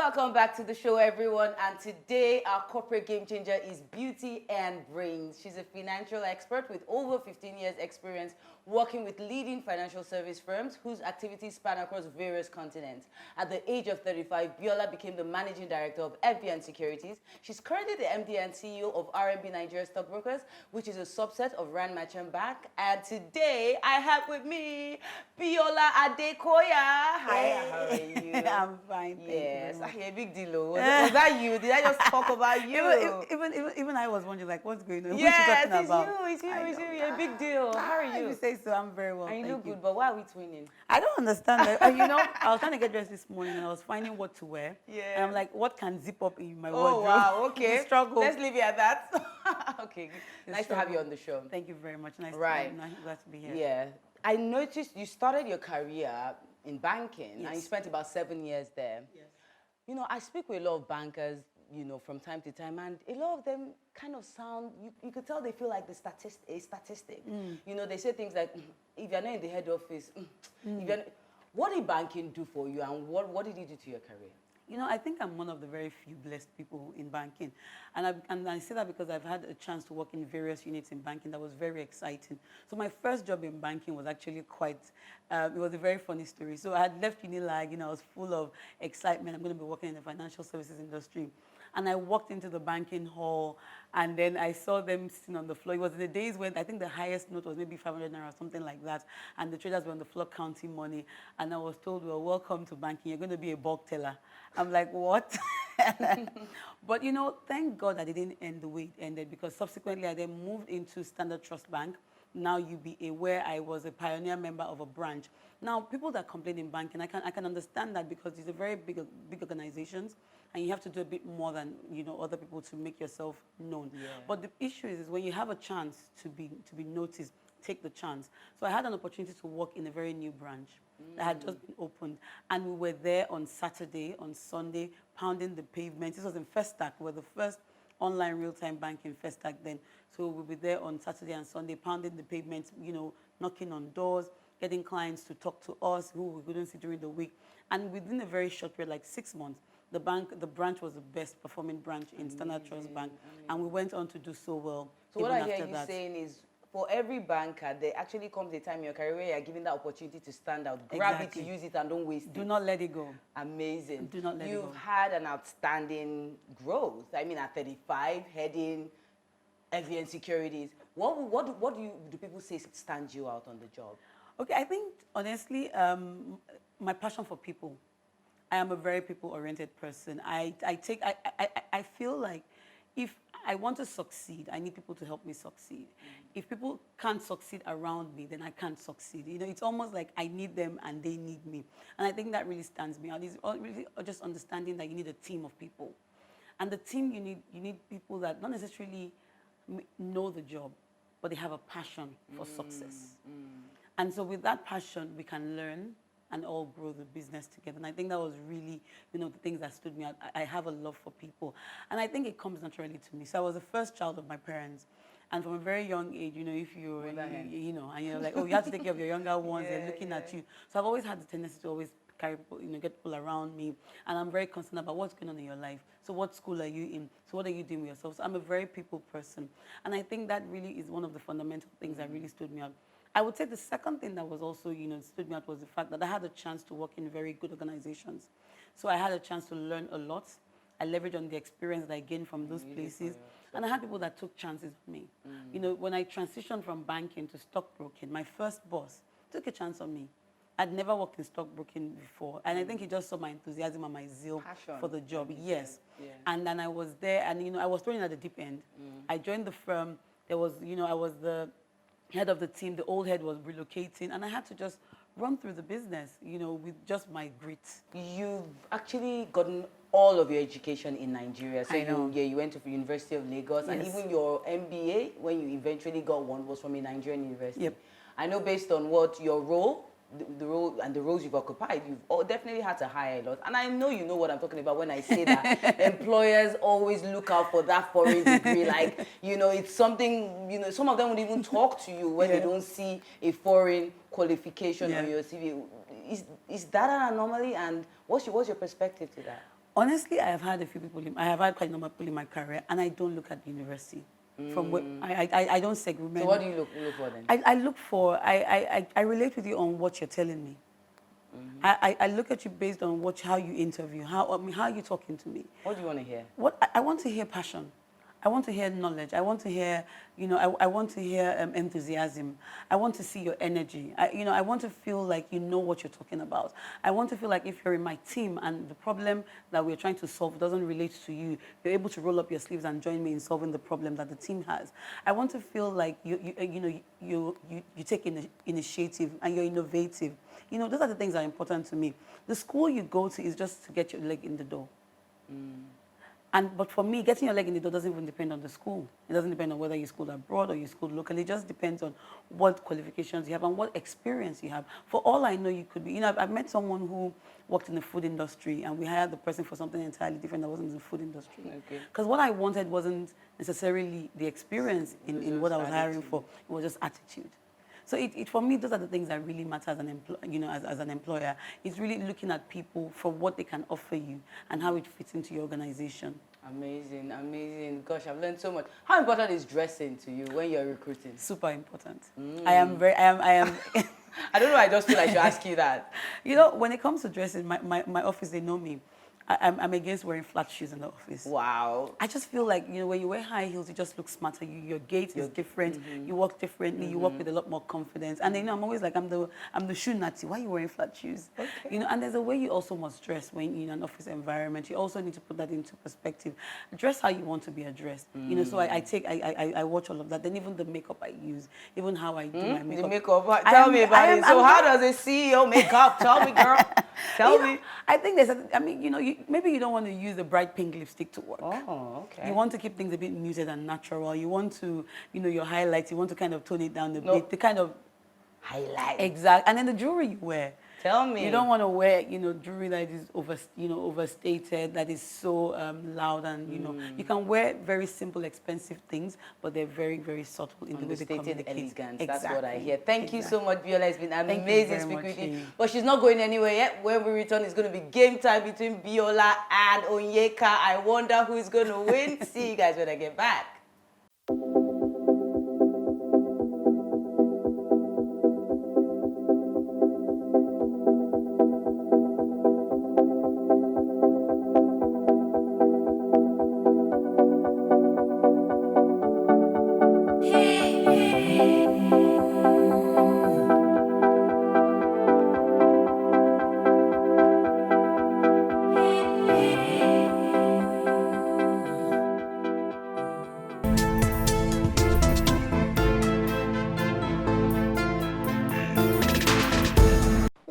Welcome back to the show, everyone. And today, our corporate game changer is Beauty and Brains. She's a financial expert with over 15 years experience working with leading financial service firms whose activities span across various continents. At the age of 35, Biola became the managing director of RMB Securities. She's currently the MD and CEO of RMB Nigeria Stockbrokers, which is a subset of RMB Merchant Bank. And today, I have with me Abiola Adekoya. Hi, how are you? I'm fine, thank you. Yes, a big deal. Was that you? Did I just talk about you? Even I was wondering, like, what's going on? Yes, What's she talking about? it's you. You're a big deal. How are you? You say so. I'm very well. And you thank look good, but why are we twinning? I don't understand. I was trying to get dressed this morning, and I was finding what to wear. Yeah. And I'm like, what can zip up in my Oh, wardrobe? wow. Okay. Struggle. Let's leave it at that. Okay. Nice to have you on the show. Thank you very much. Nice glad to be here. Yeah. I noticed you started your career in banking, Yes. and you spent about 7 years there. Yes. You know, I speak with a lot of bankers, from time to time, and a lot of them kind of sound, you could tell they feel like a statistic. They say things like, if you're not in the head office, what did banking do for you, and what did it do to your career? I think I'm one of the very few blessed people in banking. And I say that because I've had a chance to work in various units in banking that was very exciting. So my first job in banking was actually it was a very funny story. So I had left Unilag, I was full of excitement. I'm going to be working in the financial services industry. And I walked into the banking hall, and then I saw them sitting on the floor. It was in the days when I think the highest note was maybe 500 naira or something like that. And the traders were on the floor counting money. And I was told, well, welcome to banking. You're going to be a bulk teller. I'm like, what? But, thank God I didn't end the way it ended, because subsequently I then moved into Standard Trust Bank, now UBA, where I was a pioneer member of a branch. Now, people that complain in banking, I can understand that, because these are very big organizations, and you have to do a bit more than other people to make yourself known. Yeah. But the issue is when you have a chance to be noticed, take the chance. So I had an opportunity to work in a very new branch that had just been opened, and we were there on Saturday, on Sunday, pounding the pavement. This was in Festac. We were the first online real-time bank in Festac then. So we'll be there on Saturday and Sunday, pounding the pavement, knocking on doors, getting clients to talk to us who we couldn't see during the week. And within a very short period, like 6 months, the branch was the best performing branch in Standard Trust Bank. And we went on to do so well. So what I hear you saying is, for every banker, there actually comes a time in your career where you're given that opportunity to stand out. Grab it, use it, and don't waste it. Do not let it go. Amazing. Do not let it go. You've had an outstanding growth. I mean, at 35, heading RMB Securities. What do people say stands you out on the job? Okay, I think, honestly, my passion for people. I am a very people-oriented person. I feel like if I want to succeed, I need people to help me succeed. If people can't succeed around me, then I can't succeed. It's almost like I need them and they need me. And I think that really stands me out. It's really just understanding that you need a team of people. And the team, you need people that not necessarily know the job, but they have a passion for success. And so with that passion, we can learn and all grow the business together. And I think that was really, the things that stood me out. I have a love for people. And I think it comes naturally to me. So I was the first child of my parents. And from a very young age, if you're, and you're like, oh, you have to take care of your younger ones, they're looking at you. So I've always had the tendency to always carry people, get people around me. And I'm very concerned about what's going on in your life. So what school are you in? So what are you doing with yourself? So I'm a very people person. And I think that really is one of the fundamental things that really stood me out. I would say the second thing that was also, stood me out was the fact that I had a chance to work in very good organizations. So I had a chance to learn a lot. I leveraged on the experience that I gained from those places. And I had people that took chances on me. When I transitioned from banking to stockbroking, my first boss took a chance on me. I'd never worked in stockbroking before. And I think he just saw my enthusiasm and my zeal for the job. Yes. Yeah. And then I was there, and, I was thrown in at the deep end. I joined the firm. There was, I was the head of the team. The old head was relocating, and I had to just run through the business, with just my grit. You've actually gotten all of your education in Nigeria. So you went to the University of Lagos, and even your MBA, when you eventually got one, was from a Nigerian university. Yep. I know based on what your role, the role and the roles you've occupied, you've definitely had to hire a lot. And I know you know what I'm talking about when I say that employers always look out for that foreign degree. Like, it's something, some of them would even talk to you when they don't see a foreign qualification on your CV. Is that an anomaly? And what's your perspective to that? Honestly, I have had a few people. I have had quite a number of people in my career, and I don't look at university. From where I don't segment. So what do you look for then? I look for. I relate with you on what you're telling me. I look at you based on how you interview, how are you talking to me. What do you want to hear? I want to hear passion. I want to hear knowledge. I want to hear, I want to hear enthusiasm. I want to see your energy. I want to feel like you know what you're talking about. I want to feel like if you're in my team and the problem that we're trying to solve doesn't relate to you, you're able to roll up your sleeves and join me in solving the problem that the team has. I want to feel like you take initiative and you're innovative. Those are the things that are important to me. The school you go to is just to get your leg in the door. But for me, getting your leg in the door doesn't even depend on the school. It doesn't depend on whether you schooled abroad or you schooled locally. It just depends on what qualifications you have and what experience you have. For all I know, you could be, I've met someone who worked in the food industry and we hired the person for something entirely different that wasn't in the food industry. Because what I wanted wasn't necessarily the experience in what I was hiring for. It was just attitude. So for me, those are the things that really matter as an employer. It's really looking at people for what they can offer you and how it fits into your organization. Amazing, amazing. Gosh, I've learned so much. How important is dressing to you when you're recruiting? Super important. I am. I don't know, I just feel I should ask you that. When it comes to dressing, my office, they know me. I'm against wearing flat shoes in the office. Wow. I just feel like, when you wear high heels, you just look smarter. Your gait is different. You walk differently. You walk with a lot more confidence. And then, I'm always like, I'm the shoe natty. Why are you wearing flat shoes? Okay. And there's a way you also must dress when you're in an office environment. You also need to put that into perspective. Dress how you want to be addressed. So I watch all of that. Then even the makeup I use, even how I do my makeup. The makeup. Tell me about it. So how does a CEO makeup? Tell me, girl. Tell me. I think maybe you don't want to use the bright pink lipstick to work. Oh, okay. You want to keep things a bit muted and natural. You want to, your highlights, you want to kind of tone it down a bit. The kind of highlight. Exactly. And then the jewelry you wear. Tell me. You don't want to wear, jewelry that is overstated, that is so loud, and you can wear very simple, expensive things, but they're very, very subtle in the way they communicate. Elegance. That's what I hear. Thank you so much, Biola. It's been amazing speaking with you. But she's not going anywhere yet. When we return, it's going to be game time between Biola and Onyeka. I wonder who is going to win. See you guys when I get back.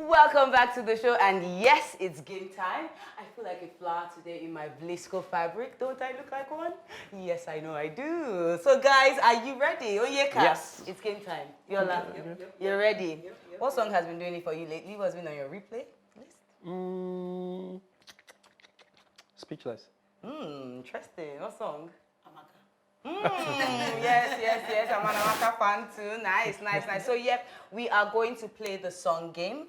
Welcome back to the show, and yes, it's game time. I feel like a flower today in my Blisco fabric. Don't I look like one? Yes, I know I do. So guys, are you ready? Onyeka? Yes. It's game time. Biola, you're ready? What song has been doing it for you lately? What's been on your replay list? Speechless. Interesting. What song? Yes. I'm an Amaka fan too. Nice. So, we are going to play the song game.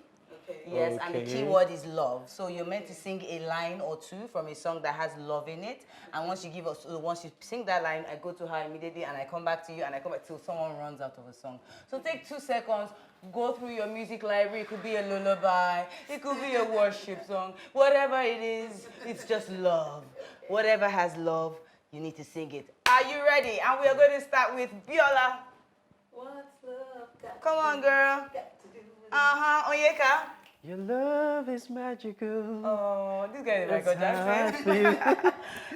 Yes, and the keyword is love. So you're meant to sing a line or two from a song that has love in it. And once you sing that line, I go to her immediately and I come back to you and I come back till someone runs out of a song. So take 2 seconds, go through your music library. It could be a lullaby, it could be a worship song. Whatever it is, it's just love. Whatever has love, you need to sing it. Are you ready? And we are going to start with Biola. What's love got Come on, girl. Onyeka. Your love is magical. Oh, this guy is Michael Jackson.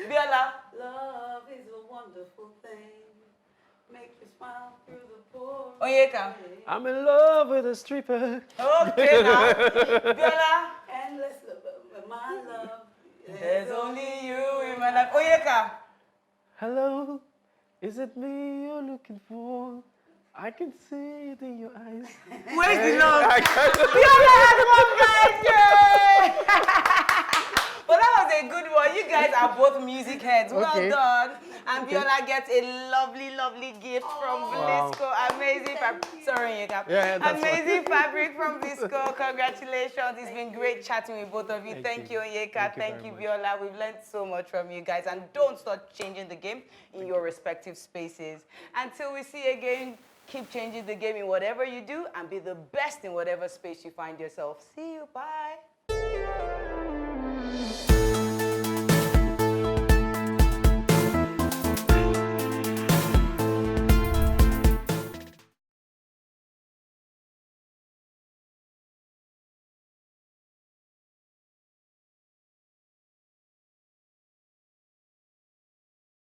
Biola. Love is a wonderful thing. Make you smile through the pores. Onyeka. I'm in love with a stripper. Okay, now. Biola. Endless love, my love. There's only you in my life. Onyeka. Hello, is it me you're looking for? I can see it in your eyes. Where's the love? Biola has one right, Well, that was a good one. You guys are both music heads. Well done. And Biola gets a lovely, lovely gift from Blisco. Amazing fabric. Sorry, Onyeka. Yeah, that's Amazing fabric from Visco. Congratulations. It's been great chatting with both of you. Thank you, Onyeka. Thank you, Abiola. We've learned so much from you guys. And don't start changing the game in your respective spaces. Until we see again, keep changing the game in whatever you do and be the best in whatever space you find yourself. See you. Bye.